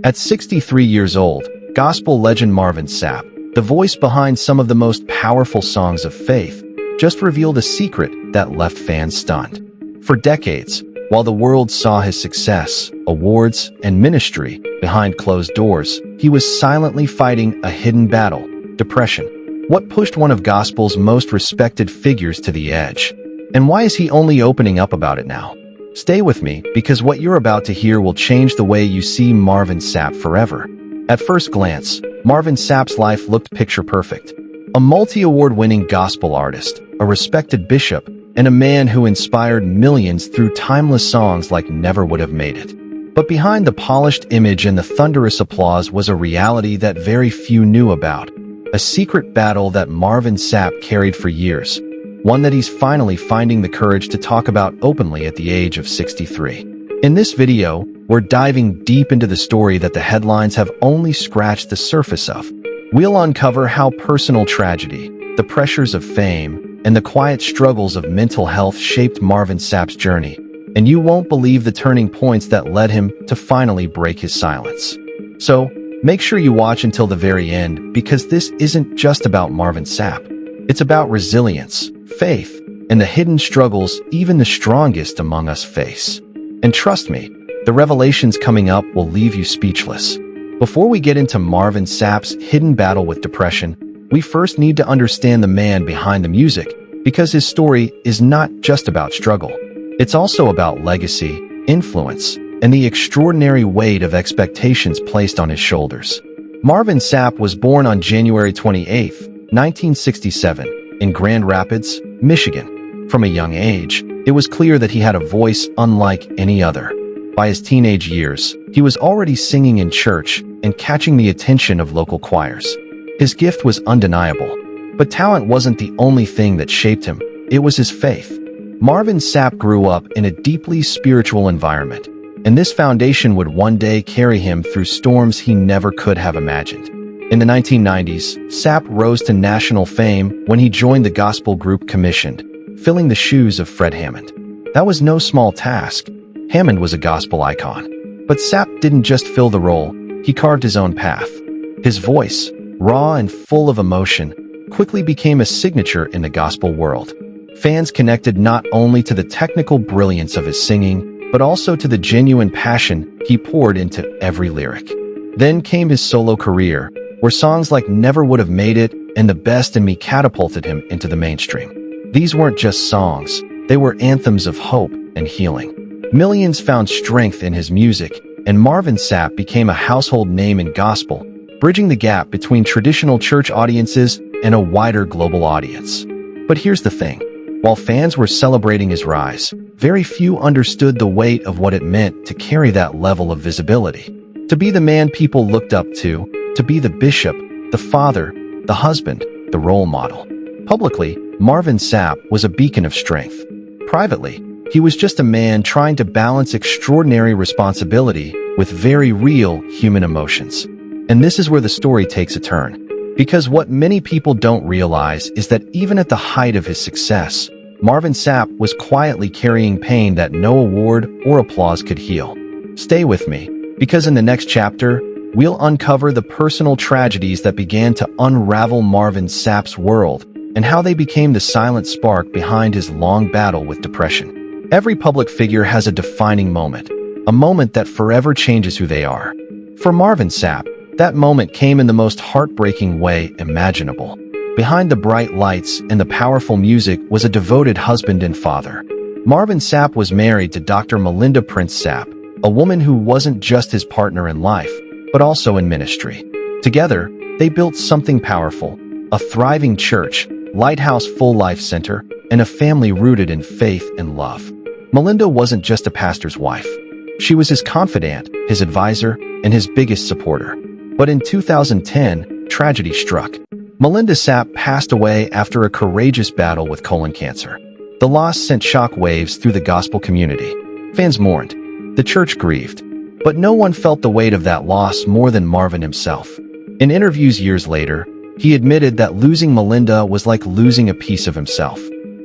At 63 years old, gospel legend Marvin Sapp, the voice behind some of the most powerful songs of faith, just revealed a secret that left fans stunned. For decades, while the world saw his success, awards, and ministry behind closed doors, he was silently fighting a hidden battle: depression. What pushed one of gospel's most respected figures to the edge? And why is he only opening up about it now? Stay with me, because what you're about to hear will change the way you see Marvin Sapp forever. At first glance, Marvin Sapp's life looked picture perfect. A multi-award-winning gospel artist, a respected bishop, and a man who inspired millions through timeless songs like Never Would Have Made It. But behind the polished image and the thunderous applause was a reality that very few knew about. A secret battle that Marvin Sapp carried for years. One that he's finally finding the courage to talk about openly at the age of 63. In this video, we're diving deep into the story that the headlines have only scratched the surface of. We'll uncover how personal tragedy, the pressures of fame, and the quiet struggles of mental health shaped Marvin Sapp's journey. And you won't believe the turning points that led him to finally break his silence. So, make sure you watch until the very end, because this isn't just about Marvin Sapp. It's about resilience, faith, and the hidden struggles even the strongest among us face. And trust me, the revelations coming up will leave you speechless. Before we get into Marvin Sapp's hidden battle with depression, we first need to understand the man behind the music, because his story is not just about struggle. It's also about legacy, influence, and the extraordinary weight of expectations placed on his shoulders. Marvin Sapp was born on January 28, 1967, in Grand Rapids, Michigan. From a young age, it was clear that he had a voice unlike any other. By his teenage years, he was already singing in church and catching the attention of local choirs. His gift was undeniable, but talent wasn't the only thing that shaped him. It was his faith. Marvin Sapp grew up in a deeply spiritual environment, and this foundation would one day carry him through storms he never could have imagined. In the 1990s, Sapp rose to national fame when he joined the gospel group Commissioned, filling the shoes of Fred Hammond. That was no small task. Hammond was a gospel icon. But Sapp didn't just fill the role, he carved his own path. His voice, raw and full of emotion, quickly became a signature in the gospel world. Fans connected not only to the technical brilliance of his singing, but also to the genuine passion he poured into every lyric. Then came his solo career, where songs like Never Would Have Made It and The Best in Me catapulted him into the mainstream. These weren't just songs, they were anthems of hope and healing. Millions found strength in his music, and Marvin Sapp became a household name in gospel, bridging the gap between traditional church audiences and a wider global audience. But here's the thing. While fans were celebrating his rise, very few understood the weight of what it meant to carry that level of visibility. To be the man people looked up to be the bishop, the father, the husband, the role model. Publicly, Marvin Sapp was a beacon of strength. Privately, he was just a man trying to balance extraordinary responsibility with very real human emotions. And this is where the story takes a turn. Because what many people don't realize is that even at the height of his success, Marvin Sapp was quietly carrying pain that no award or applause could heal. Stay with me, because in the next chapter, we'll uncover the personal tragedies that began to unravel Marvin Sapp's world and how they became the silent spark behind his long battle with depression. Every public figure has a defining moment, a moment that forever changes who they are. For Marvin Sapp, that moment came in the most heartbreaking way imaginable. Behind the bright lights and the powerful music was a devoted husband and father. Marvin Sapp was married to Dr. Melinda Prince Sapp, a woman who wasn't just his partner in life, but also in ministry. Together, they built something powerful, a thriving church, Lighthouse Full Life Center, and a family rooted in faith and love. Melinda wasn't just a pastor's wife. She was his confidant, his advisor, and his biggest supporter. But in 2010, tragedy struck. Melinda Sapp passed away after a courageous battle with colon cancer. The loss sent shockwaves through the gospel community. Fans mourned. The church grieved. But no one felt the weight of that loss more than Marvin himself. In interviews years later, he admitted that losing Melinda was like losing a piece of himself.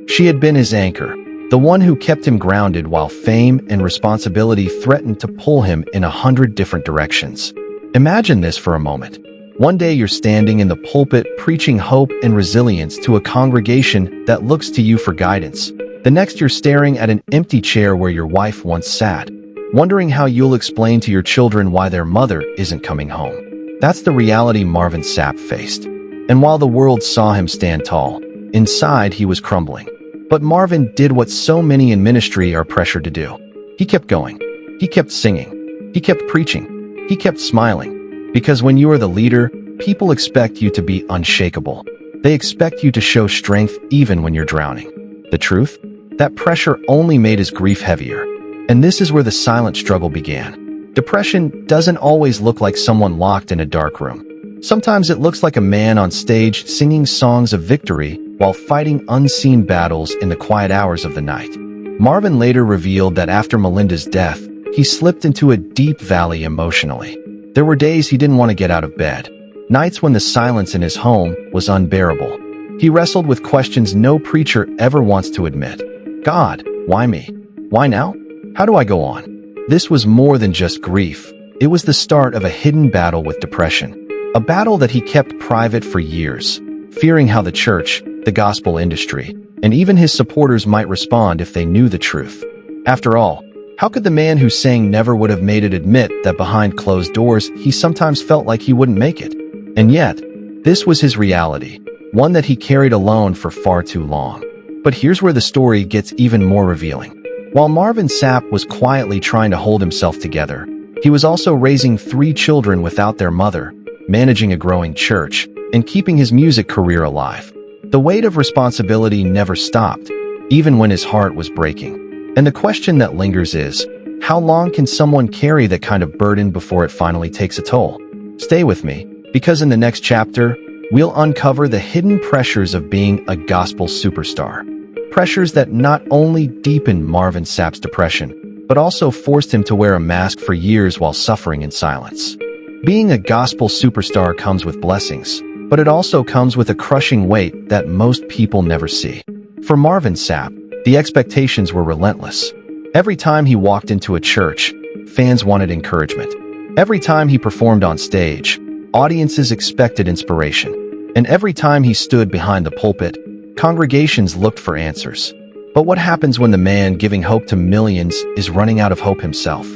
She had been his anchor, the one who kept him grounded while fame and responsibility threatened to pull him in 100 different directions. Imagine this for a moment. One day you're standing in the pulpit preaching hope and resilience to a congregation that looks to you for guidance. The next you're staring at an empty chair where your wife once sat, wondering how you'll explain to your children why their mother isn't coming home. That's the reality Marvin Sapp faced. And while the world saw him stand tall, inside he was crumbling. But Marvin did what so many in ministry are pressured to do. He kept going. He kept singing. He kept preaching. He kept smiling. Because when you are the leader, people expect you to be unshakable. They expect you to show strength even when you're drowning. The truth? That pressure only made his grief heavier. And this is where the silent struggle began. Depression doesn't always look like someone locked in a dark room. Sometimes it looks like a man on stage singing songs of victory while fighting unseen battles in the quiet hours of the night. Marvin later revealed that after Melinda's death, he slipped into a deep valley emotionally. There were days he didn't want to get out of bed, nights when the silence in his home was unbearable. He wrestled with questions no preacher ever wants to admit. God, why me? Why now? How do I go on? This was more than just grief. It was the start of a hidden battle with depression. A battle that he kept private for years, fearing how the church, the gospel industry, and even his supporters might respond if they knew the truth. After all, how could the man who sang never would have made it admit that behind closed doors he sometimes felt like he wouldn't make it? And yet, this was his reality, one that he carried alone for far too long. But here's where the story gets even more revealing. While Marvin Sapp was quietly trying to hold himself together, he was also raising 3 children without their mother, managing a growing church, and keeping his music career alive. The weight of responsibility never stopped, even when his heart was breaking. And the question that lingers is, how long can someone carry that kind of burden before it finally takes a toll? Stay with me, because in the next chapter, we'll uncover the hidden pressures of being a gospel superstar. Pressures that not only deepened Marvin Sapp's depression, but also forced him to wear a mask for years while suffering in silence. Being a gospel superstar comes with blessings, but it also comes with a crushing weight that most people never see. For Marvin Sapp, the expectations were relentless. Every time he walked into a church, fans wanted encouragement. Every time he performed on stage, audiences expected inspiration. And every time he stood behind the pulpit, congregations looked for answers. But what happens when the man giving hope to millions is running out of hope himself?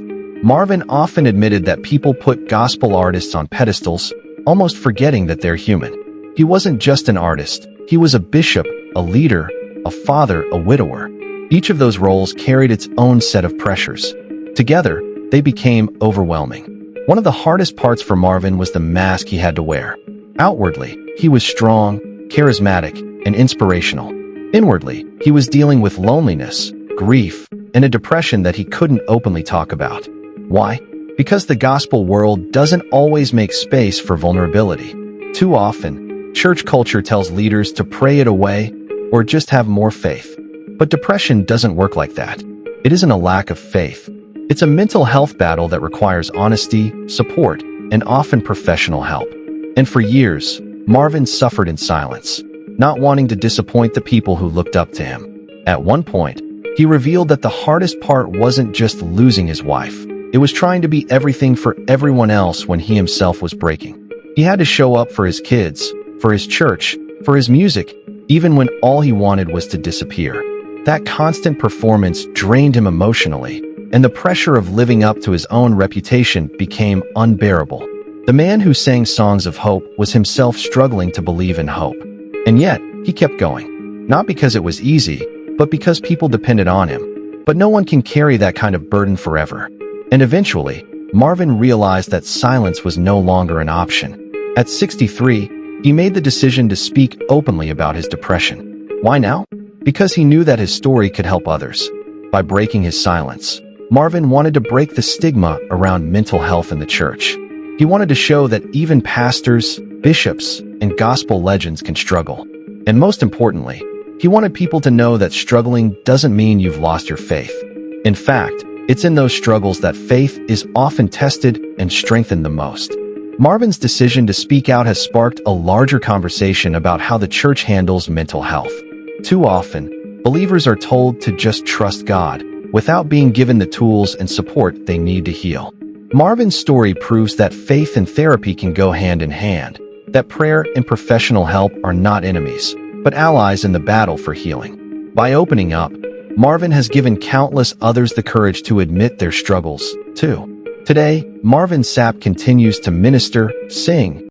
Marvin often admitted that people put gospel artists on pedestals, almost forgetting that they're human. He wasn't just an artist. He was a bishop, a leader, a father, a widower. Each of those roles carried its own set of pressures. Together, they became overwhelming. One of the hardest parts for Marvin was the mask he had to wear. Outwardly, he was strong, charismatic, and inspirational. Inwardly, he was dealing with loneliness, grief, and a depression that he couldn't openly talk about. Why? Because the gospel world doesn't always make space for vulnerability. Too often, church culture tells leaders to pray it away or just have more faith. But depression doesn't work like that. It isn't a lack of faith. It's a mental health battle that requires honesty, support, and often professional help. And for years, Marvin suffered in silence, not wanting to disappoint the people who looked up to him. At one point, he revealed that the hardest part wasn't just losing his wife. It was trying to be everything for everyone else when he himself was breaking. He had to show up for his kids, for his church, for his music, even when all he wanted was to disappear. That constant performance drained him emotionally, and the pressure of living up to his own reputation became unbearable. The man who sang songs of hope was himself struggling to believe in hope. And yet, he kept going. Not because it was easy, but because people depended on him. But no one can carry that kind of burden forever. And eventually, Marvin realized that silence was no longer an option. At 63, he made the decision to speak openly about his depression. Why now? Because he knew that his story could help others. By breaking his silence, Marvin wanted to break the stigma around mental health in the church. He wanted to show that even pastors, bishops, and gospel legends can struggle. And most importantly, he wanted people to know that struggling doesn't mean you've lost your faith. In fact, it's in those struggles that faith is often tested and strengthened the most. Marvin's decision to speak out has sparked a larger conversation about how the church handles mental health. Too often, believers are told to just trust God, without being given the tools and support they need to heal. Marvin's story proves that faith and therapy can go hand in hand, that prayer and professional help are not enemies, but allies in the battle for healing. By opening up, Marvin has given countless others the courage to admit their struggles, too. Today, Marvin Sapp continues to minister, sing,